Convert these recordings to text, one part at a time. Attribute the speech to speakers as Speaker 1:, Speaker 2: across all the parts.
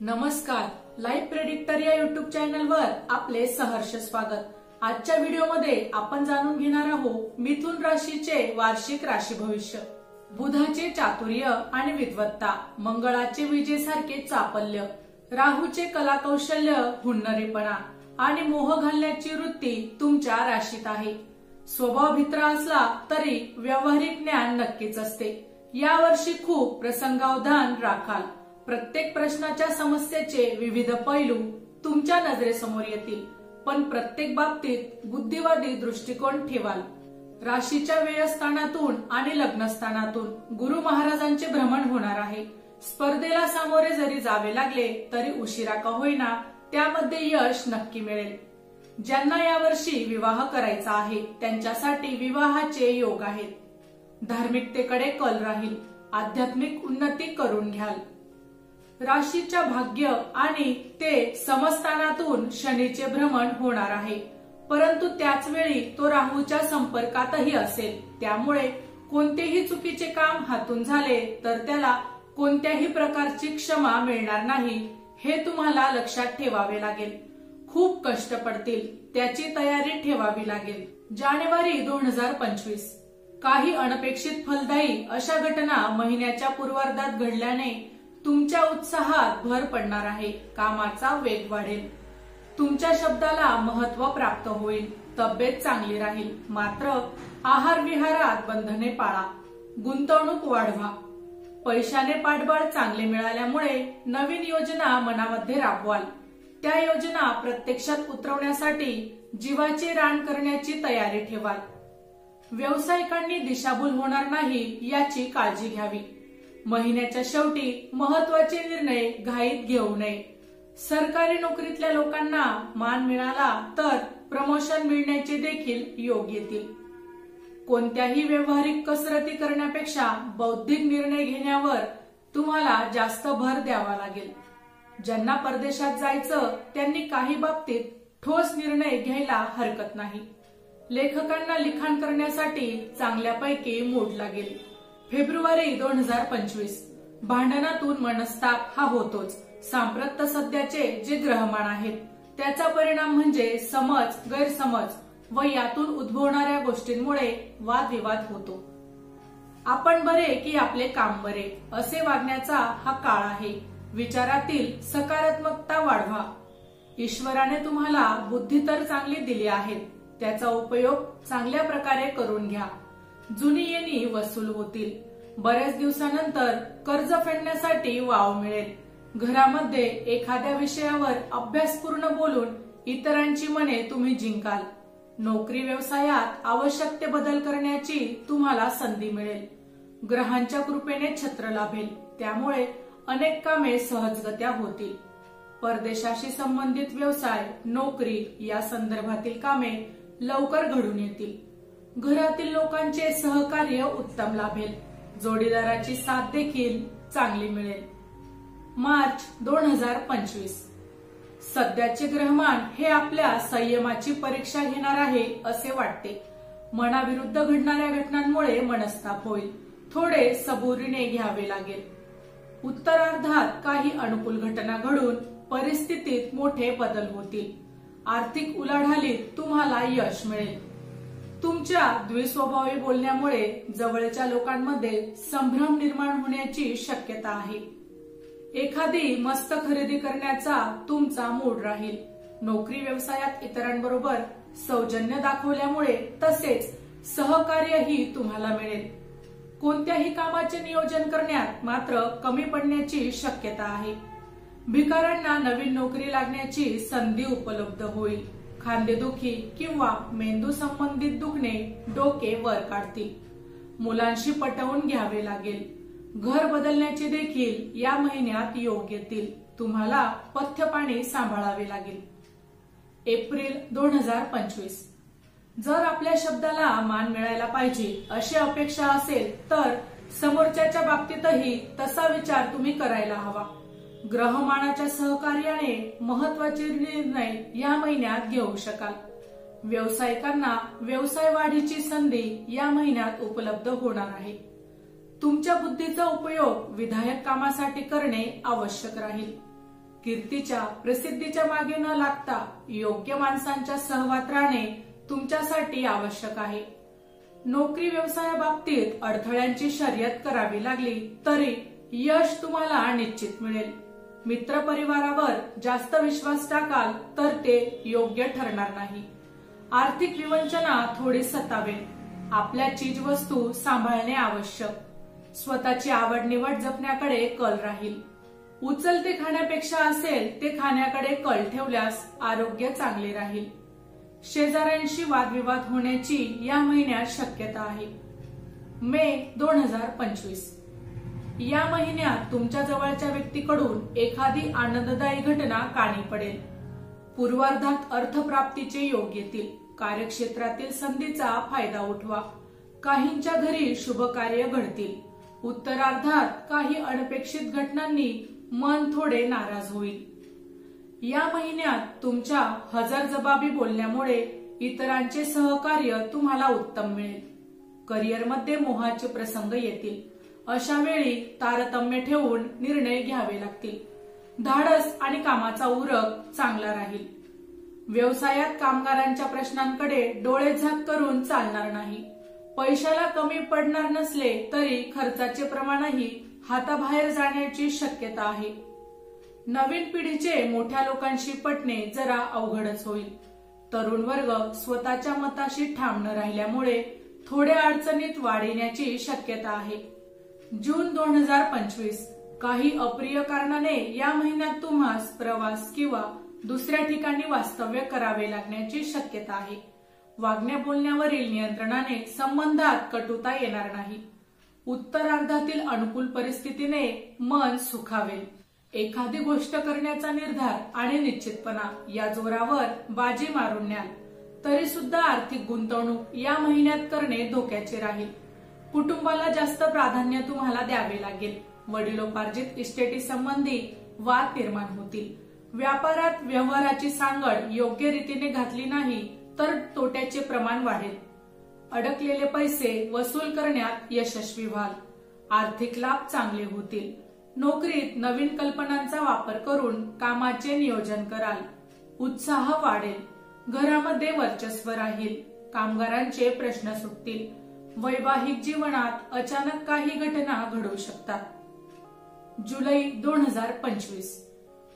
Speaker 1: नमस्कार, live predictor या YouTube चॅनलवर आपले सहर्ष स्वागत। आजच्या व्हिडिओमध्ये आपण जाणून घेणार आहोत मिथुन राशीचे वार्षिक राशी भविष्य। बुधाचे चातुर्य आणि विद्वत्ता, मंगळाचे विजेसारखे चापल्य, राहूचे कलाकौशल्य, हुन्नरीपणा आणि मोह घालण्याची वृत्ती तुमच्या राशीत आहे। स्वभाव भित्रा असला तरी व्यावहारिक ज्ञान नक्कीच असते। यावर्षी खूप प्रसंगावधान राखाल। प्रत्येक प्रश्नाच्या समस्येचे विविध पैलू तुमच्या नजरेसमोर येतील, पण प्रत्येक बाबतीत बुद्धिवादी दृष्टिकोन ठेवाल। राशीच्या व्ययस्थानातून आणि लग्नस्थानातून गुरु महाराजांचे भ्रमण होणार आहे। स्पर्धेला सामोरे जरी जावे लागले तरी उशिरा का होईना त्यामध्ये यश नक्की मिळेल। ज्यांना यावर्षी विवाह करायचा आहे त्यांच्यासाठी विवाहाचे योग आहेत। धार्मिकतेकडे कल राहील, आध्यात्मिक उन्नती करून घ्याल। राशीच्या भाग्य आणि ते समस्थानातून शनीचे भ्रमण होणार आहे, परंतु त्याच वेळी तो राहूच्या संपर्कातही असेल। त्यामुळे कोणतेही चुकीचे काम हातून झाले तर त्याला कोणत्याही प्रकारची क्षमा मिळणार नाही, हे तुम्हाला लक्षात ठेवावे लागेल। खूप कष्ट पडतील, त्याची तयारी ठेवावी लागेल। जानेवारी 2025 काही अनपेक्षित फलदायी अशा घटना महिन्याच्या पूर्वार्धात घडल्याने तुमच्या उत्साहात भर पडणार आहे। कामाचा वेग वाढेल, तुमच्या शब्दाला महत्त्व प्राप्त होईल। तब्येत चांगली राहील, मात्र आहार विहारात बंधने पाळा। गुंतवणूक वाढवा, पैशाने पाठबळ चांगले मिळाल्यामुळे नवीन योजना मनामध्ये राबवाल। त्या योजना प्रत्यक्षात उतरवण्यासाठी जीवाचे रान करण्याची तयारी ठेवाल। व्यावसायिकांनी दिशाभूल होणार नाही याची काळजी घ्यावी। महिन्याच्या शेवटी महत्त्वाचे निर्णय घाईत घेऊ नये। सरकारी नोकरीतल्या लोकांना मान मिळाला तर प्रमोशन मिळण्याचे देखील योग येतील। कोणत्याही व्यावहारिक कसरती करण्यापेक्षा बौद्धिक निर्णय घेण्यावर तुम्हाला जास्त भर द्यावा लागेल। ज्यांना परदेशात जायचं त्यांनी काही बाबतीत ठोस निर्णय घ्यायला हरकत नाही। लेखकांना लिखाण करण्यासाठी चांगल्यापैकी मूड लागेल। फेब्रुवारी 2025 भांडणातून मनस्ताप हा होतोच। सांप्रत सध्याचे जे ग्रहमान आहेत त्याचा परिणाम म्हणजे समज, गैरसमज व यातून उद्भवणाऱ्या गोष्टींमुळे वादविवाद होतो। आपण बरे की आपले काम बरे असे वागण्याचा हा काळ आहे। विचारातील सकारात्मकता वाढवा। ईश्वराने तुम्हाला बुद्धी तर चांगली दिली आहे, त्याचा उपयोग चांगल्या प्रकारे करून घ्या। जुनी येणी वसूल होतील। बऱ्याच दिवसानंतर कर्ज फेडण्यासाठी वाव मिळेल। घरामध्ये एखाद्या विषयावर अभ्यासपूर्ण बोलून इतरांची मने तुम्ही जिंकाल। नोकरी व्यवसायात आवश्यक ते बदल करण्याची तुम्हाला संधी मिळेल। ग्रहांच्या कृपेने छत्र लाभेल, त्यामुळे अनेक कामे सहजगत्या होतील। परदेशाशी संबंधित व्यवसाय, नोकरी या संदर्भातील कामे लवकर घडून येतील। घरातील लोकांचे सहकार्य उत्तम लाभेल। जोडीदाराची साथ देखील चांगली मिळेल। मार्च 2025 सध्याचे ग्रहमान हे आपल्या संयमाची परीक्षा घेणार आहे असे वाटते। मनाविरुद्ध घडणाऱ्या घटनांमुळे मनस्ताप होईल, थोडे सबुरीने घ्यावे लागेल। उत्तरार्धात काही अनुकूल घटना घडून परिस्थितीत मोठे बदल होतील। आर्थिक उलाढालीत तुम्हाला यश मिळेल। तुमच्या द्विस्वभावी बोलण्यामुळे जवळच्या लोकांमध्ये संभ्रम निर्माण होण्याची शक्यता आहे। एखादी मस्त खरेदी करण्याचा तुमचा मूड राहील। नोकरी व्यवसायात इतरांबरोबर सौजन्य दाखवल्यामुळे तसेच सहकार्यही तुम्हाला मिळेल। कोणत्याही कामाचे नियोजन करण्यात मात्र कमी पडण्याची शक्यता आहे। भिकाऱ्यांना नवीन नोकरी लागण्याची संधी उपलब्ध होईल। खांदेदुखी किंवा मेंदू संबंधित दुखणे डोके वर काढतील। मुलांशी पटवून घ्यावे लागेल। घर बदलण्याचे देखील या महिन्यात योग येतील। तुम्हाला पथ्य पाणी सांभाळावे लागेल। एप्रिल 2025 जर आपल्या शब्दाला मान मिळायला पाहिजे अशी अपेक्षा असेल तर समोरच्याच्या बाबतीतही तसा विचार तुम्ही करायला हवा। ग्रहमानाच्या सहकार्याने महत्त्वाचे निर्णय या महिन्यात घेऊ शकाल। व्यावसायिकांना व्यवसाय वाढीची संधी या महिन्यात उपलब्ध होणार आहे। तुमच्या बुद्धीचा उपयोग विधायक कामासाठी करणे आवश्यक राहील। कीर्तीच्या प्रसिद्धीच्या मागे न लागता योग्य माणसांच्या सहवास राहणे तुमच्यासाठी आवश्यक आहे. नोकरी व्यवसायाबाबतीत अडथळ्यांची शर्यत करावी लागली तरी यश तुम्हाला निश्चित मिळेल. मित्रपरिवारावर जास्त विश्वास टाकाल तर ते योग्य ठरणार नाही. आर्थिक विवंचना थोडी सतावेल. आपल्या चीजवस्तू सांभाळणे आवश्यक. स्वतःची आवड निवड जपण्याकडे कल राहील. उचलते खाण्यापेक्षा असेल ते खाण्याकडे कल ठेवल्यास आरोग्य चांगले राहील. शेजाऱ्यांशी वादविवाद होण्याची या महिन्यात शक्यता आहे. मे 2025 या महिन्यात तुमच्या जवळच्या व्यक्तीकडून एखादी आनंददायी घटना कानी पडेल. पूर्वार्धात अर्थप्राप्तीचे योग येतील. कार्यक्षेत्रातील संधीचा फायदा उठवा. काहींच्या घरी शुभ कार्य घडतील. उत्तरार्धात काही अनपेक्षित घटनांनी मन थोडे नाराज होईल. या महिन्यात तुमच्या हजरजबाबी बोलण्यामुळे इतरांचे सहकार्य तुम्हाला उत्तम मिळेल. करिअरमध्ये मोहाचे प्रसंग येतील. अशा वेळी तारतम्य ठेवून निर्णय घ्यावे लागतील. धाडस आणि कामाचा उरक चांगला राहील. व्यवसायात कामगारांच्या प्रश्नांकडे डोळेझाक करून चालणार नाही. पैशाला कमी पडणार नसले तरी खर्चाचे प्रमाणही हाताबाहेर जाण्याची शक्यता आहे. नवीन पिढीचे मोठ्या लोकांशी पटणे जरा अवघडच होईल. तरुण वर्ग स्वतःच्या मताशी ठाम न राहिल्यामुळे थोड्या अडचणीत वाढ येण्याची शक्यता आहे. जून 2025 काही अप्रिय कारणाने या महिन्यात तुम्हास प्रवास किंवा दुसऱ्या ठिकाणी वास्तव्य करावे लागण्याची शक्यता आहे. वागण्या बोलण्यावरील नियंत्रणाने संबंधात कटुता येणार नाही. उत्तरार्धातील अनुकूल परिस्थितीने मन सुखावेल. एखादी गोष्ट करण्याचा निर्धार आणि निश्चितपणा या जोरावर बाजी मारून न्याल. तरी सुद्धा आर्थिक गुंतवणूक या महिन्यात करणे धोक्याचे राहील. कुटुंबाला जास्त प्राधान्य तुम्हाला द्यावे लागेल. वडिलोपार्जित इस्टेटी संबंधी वाद निर्माण होतील. व्यापारात व्यवहाराची सांगड योग्य रीतीने घातली नाही तर तोट्याचे प्रमाण वाढेल. अडकलेले पैसे वसूल करण्यात यशस्वी व्हाल. आर्थिक लाभ चांगले होतील. नोकरीत नवीन कल्पनांचा वापर करून कामाचे नियोजन कराल. उत्साह वाढेल. घरामध्ये वर्चस्व राहील. कामगारांचे प्रश्न सुटतील. वैवाहिक जीवनात अचानक काही घटना घडू शकतात. जुलै 2025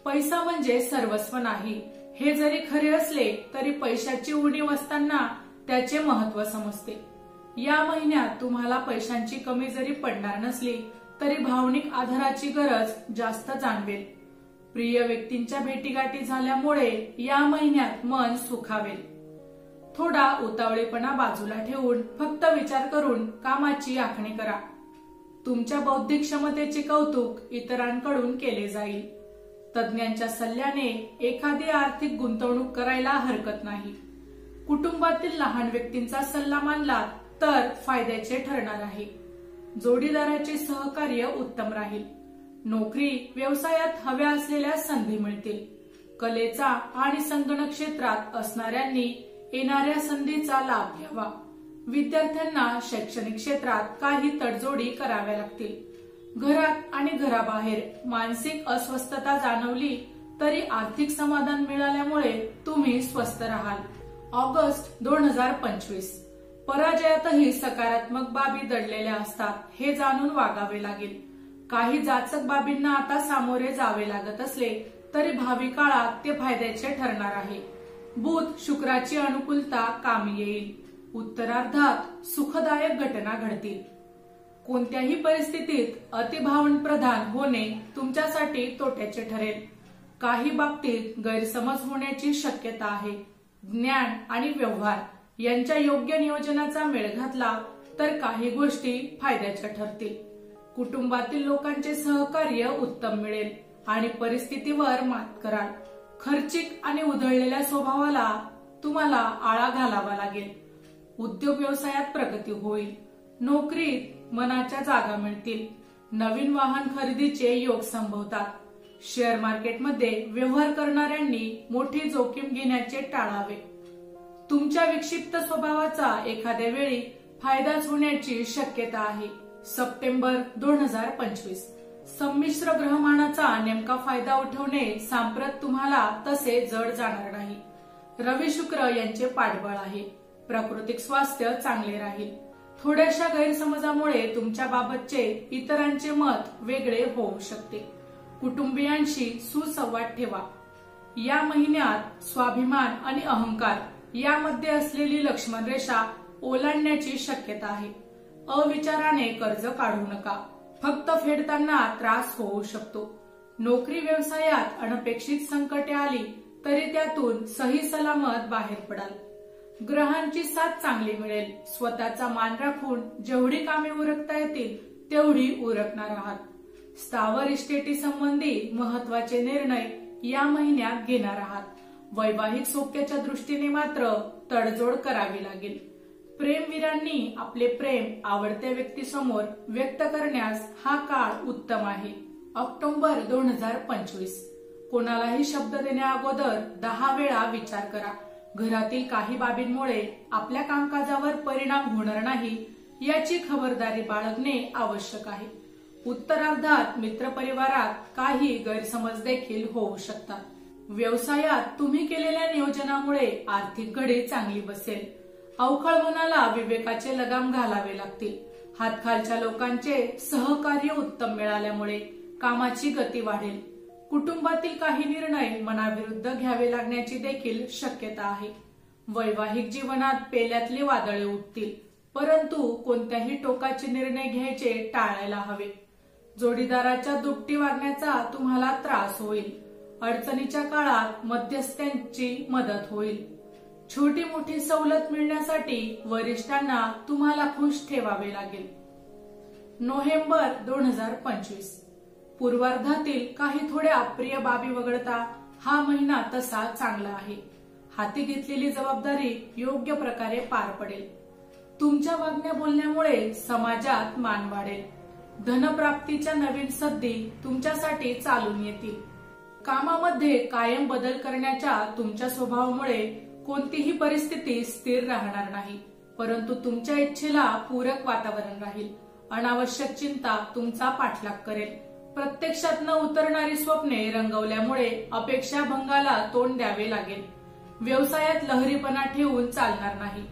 Speaker 1: पैसा म्हणजे सर्वस्व नाही हे जरी खरे असले तरी पैशाची उणीव असताना त्याचे महत्व समजते. या महिन्यात तुम्हाला पैशांची कमी जरी पडणार नसली तरी भावनिक आधाराची गरज जास्त जाणवेल. प्रिय व्यक्तींच्या भेटीगाठी झाल्यामुळे या महिन्यात मन सुखावेल. थोडा उतावळेपणा बाजूला ठेवून फक्त विचार करून कामाची आखणी करा. तुमच्या बौद्धिक क्षमतेचे कौतुक इतरांकडून केले जाईल. तज्ञांच्या सल्ल्याने एखादी आर्थिक गुंतवणूक करायला हरकत नाही. कुटुंबातील लहान व्यक्तींचा सल्ला मानला तर फायद्याचे ठरणार आहे. जोडीदाराचे सहकार्य उत्तम राहील. नोकरी व्यवसायात हव्या असलेल्या संधी मिळतील. कलेचा आणि संगणक क्षेत्रात असणाऱ्यांनी येणाऱ्या संधीचा लाभ घ्यावा. विद्यार्थ्यांना शैक्षणिक क्षेत्रात काही तडजोडी कराव्या लागतील. घरात आणि घराबाहेर मानसिक अस्वस्थता जाणवली तरी आर्थिक समाधान मिळाल्यामुळे तुम्ही स्वस्थ राहाल. ऑगस्ट 2025 पराजयातही सकारात्मक बाबी दडलेल्या असतात हे जाणून वागावे लागेल. काही जाचक बाबींना आता सामोरे जावे लागत असले तरी भावी काळात ते फायद्याचे ठरणार आहे. बुध शुक्राची अनुकूलता कामी येईल. उत्तरार्धात सुखदायक घटना घडतील. कोणत्याही परिस्थितीत अतिभावन प्रधान होणे तुमच्यासाठी तोट्याचे ठरेल. काही बाबतीत गैरसमज होण्याची शक्यता आहे. ज्ञान आणि व्यवहार यांच्या योग्य नियोजनाचा मेळ घातला तर काही गोष्टी फायद्याच्या ठरतील. कुटुंबातील लोकांचे सहकार्य उत्तम मिळेल आणि परिस्थितीवर मात कराल. खर्चिक आणि उधळलेल्या स्वभावाला तुम्हाला आळा घालावा लागेल. उद्योग व्यवसायात प्रगती होईल. नोकरीत मनाच्या जागा मिळतील. नवीन वाहन खरेदीचे योग संभवतात. शेअर मार्केटमध्ये व्यवहार करणाऱ्यांनी मोठी जोखीम घेण्याचे टाळावे. तुमच्या विक्षिप्त स्वभावाचा एखाद्या वेळी फायदाच होण्याची शक्यता आहे. सप्टेंबर 2025 संमिश्र ग्रहमानाचा नेमका फायदा उठवणे सांप्रत तुम्हाला तसे जड जाणार नाही. रवी शुक्र यांचे पाठबळ आहे. प्राकृतिक स्वास्थ्य चांगले राहील. थोड्याशा गैरसमजामुळे तुमच्या बाबतचे इतरांचे मत वेगळे होऊ शकते. कुटुंबियांशी सुसंवाद ठेवा. या महिन्यात स्वाभिमान आणि अहंकार यामध्ये असलेली लक्ष्मण रेषा ओलांडण्याची शक्यता आहे. अविचाराने कर्ज काढू नका. फक्त फेडताना त्रास होऊ शकतो. नोकरी व्यवसायात अनपेक्षित संकटे आली तरी त्यातून सही सलामत बाहेर पडाल. ग्रहांची साथ चांगली मिळेल. स्वतःचा मान राखून जेवढी कामे उरकता येतील तेवढी उरकणार आहात. स्थावर इस्टेटी संबंधी महत्वाचे निर्णय या महिन्यात घेणार आहात. वैवाहिक सौख्याच्या दृष्टीने मात्र तडजोड करावी लागेल. प्रेमवीरांनी आपले प्रेम आवडत्या व्यक्तीसमोर व्यक्त करण्यास हा काळ उत्तम आहे. ऑक्टोबर 2025. कोणालाही शब्द देण्याअगोदर 10 वेळा विचार करा. घरातील काही बाबींमुळे आपल्या कामकाजावर परिणाम होणार नाही याची खबरदारी बाळगणे आवश्यक आहे. उत्तरार्धात मित्रपरिवारात काही गैरसमज देखील होऊ शकतात. व्यवसायात तुम्ही केलेल्या नियोजनामुळे आर्थिक घडी चांगली बसेल. अवखळ मनाला विवेकाचे लगाम घालावे लागतील. हातखालच्या लोकांचे सहकार्य उत्तम मिळाल्यामुळे कामाची गती वाढेल. कुटुंबातील काही निर्णय मनाविरुद्ध घ्यावे लागण्याची देखील शक्यता आहे. वैवाहिक जीवनात पेल्यातली वादळे उठतील, परंतु कोणत्याही टोकाचे निर्णय घ्यायचे टाळायला हवे. जोडीदाराच्या दुपटी वागण्याचा तुम्हाला त्रास होईल. अडचणीच्या काळात मध्यस्थांची मदत होईल. छोटी मोठी सवलत मिळण्यासाठी वरिष्ठांना तुम्हाला खुश ठेवावे लागेल. नोव्हेंबर 2025. पूर्वार्धातील काही थोड्या अप्रिय बाबी वगळता हा महिना तसा चांगला आहे. हाती घेतलेली जबाबदारी योग्य प्रकारे पार पडेल. तुमच्या वागण्या बोलण्यामुळे समाजात मान वाढेल. धनप्राप्तीच्या नवीन संधी तुमच्यासाठी चालून येतील. कामामध्ये कायम बदल करण्याच्या तुमच्या स्वभावामुळे कोणतीही परिस्थिती स्थिर राहणार नाही, परंतु तुमच्या इच्छेला पूरक वातावरण राहील. अनावश्यक चिंता तुमचा पाठलाग करेल. प्रत्यक्षात न उतरणारी स्वप्ने रंगवल्यामुळे अपेक्षा भंगाला तोंड द्यावे लागेल. व्यवसायात लहरीपणा ठेवून चालणार नाही.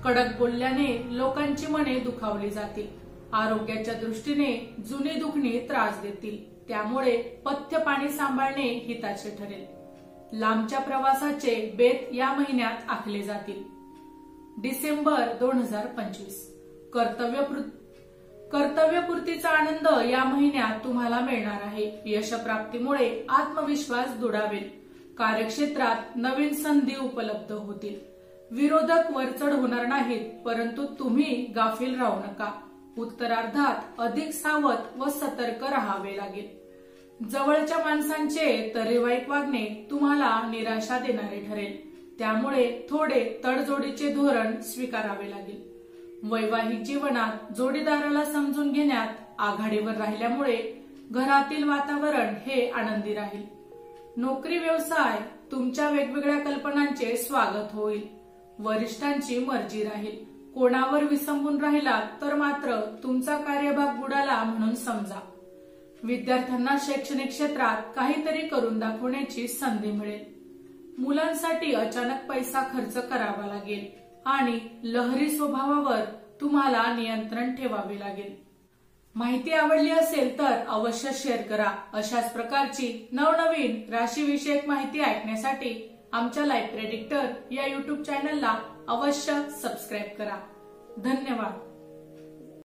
Speaker 1: कडक बोलल्याने लोकांची मने दुखावली जातील. आरोग्याच्या दृष्टीने जुनी दुखणी त्रास देतील, त्यामुळे पथ्य पाणी सांभाळणे हिताचे ठरेल. लांबच्या प्रवासाचे बेत या महिन्यात आखले जातील. डिसेंबर 2025. कर्तव्यपूर्तीचा आनंद या महिन्यात तुम्हाला मिळणार आहे. यशप्राप्तीमुळे आत्मविश्वास दुडावेल. कार्यक्षेत्रात नवीन संधी उपलब्ध होतील. विरोधक वरचढ होणार नाहीत, परंतु तुम्ही गाफील राहू नका. उत्तरार्धात अधिक सावध व सतर्क राहावे लागेल. जवळच्या माणसांचे तरेवाईक वागणे तुम्हाला निराशा देणारे ठरेल, त्यामुळे थोडे तडजोडीचे धोरण स्वीकारावे लागेल. वैवाहिक जीवनात जोडीदाराला समजून घेण्यात आघाडीवर राहिल्यामुळे घरातील वातावरण हे आनंदी राहील. नोकरी व्यवसाय तुमच्या वेगवेगळ्या कल्पनांचे स्वागत होईल. वरिष्ठांची मर्जी राहील. कोणावर विसंबून राहिलात तर मात्र तुमचा कार्यभाग बुडाला म्हणून समजा. विद्यार्थ्यांना शैक्षणिक क्षेत्रात काहीतरी करून दाखवण्याची संधी मिळेल. मुलांसाठी अचानक पैसा खर्च करावा लागेल आणि लहरी स्वभावावर तुम्हाला नियंत्रण ठेवावे लागेल. माहिती आवडली असेल तर अवश्य शेअर करा. अशाच प्रकारची नवनवीन राशीविषयक माहिती ऐकण्यासाठी आमच्या लाईफ प्रेडिक्टर या YouTube चॅनलला अवश्य सबस्क्राईब करा. धन्यवाद.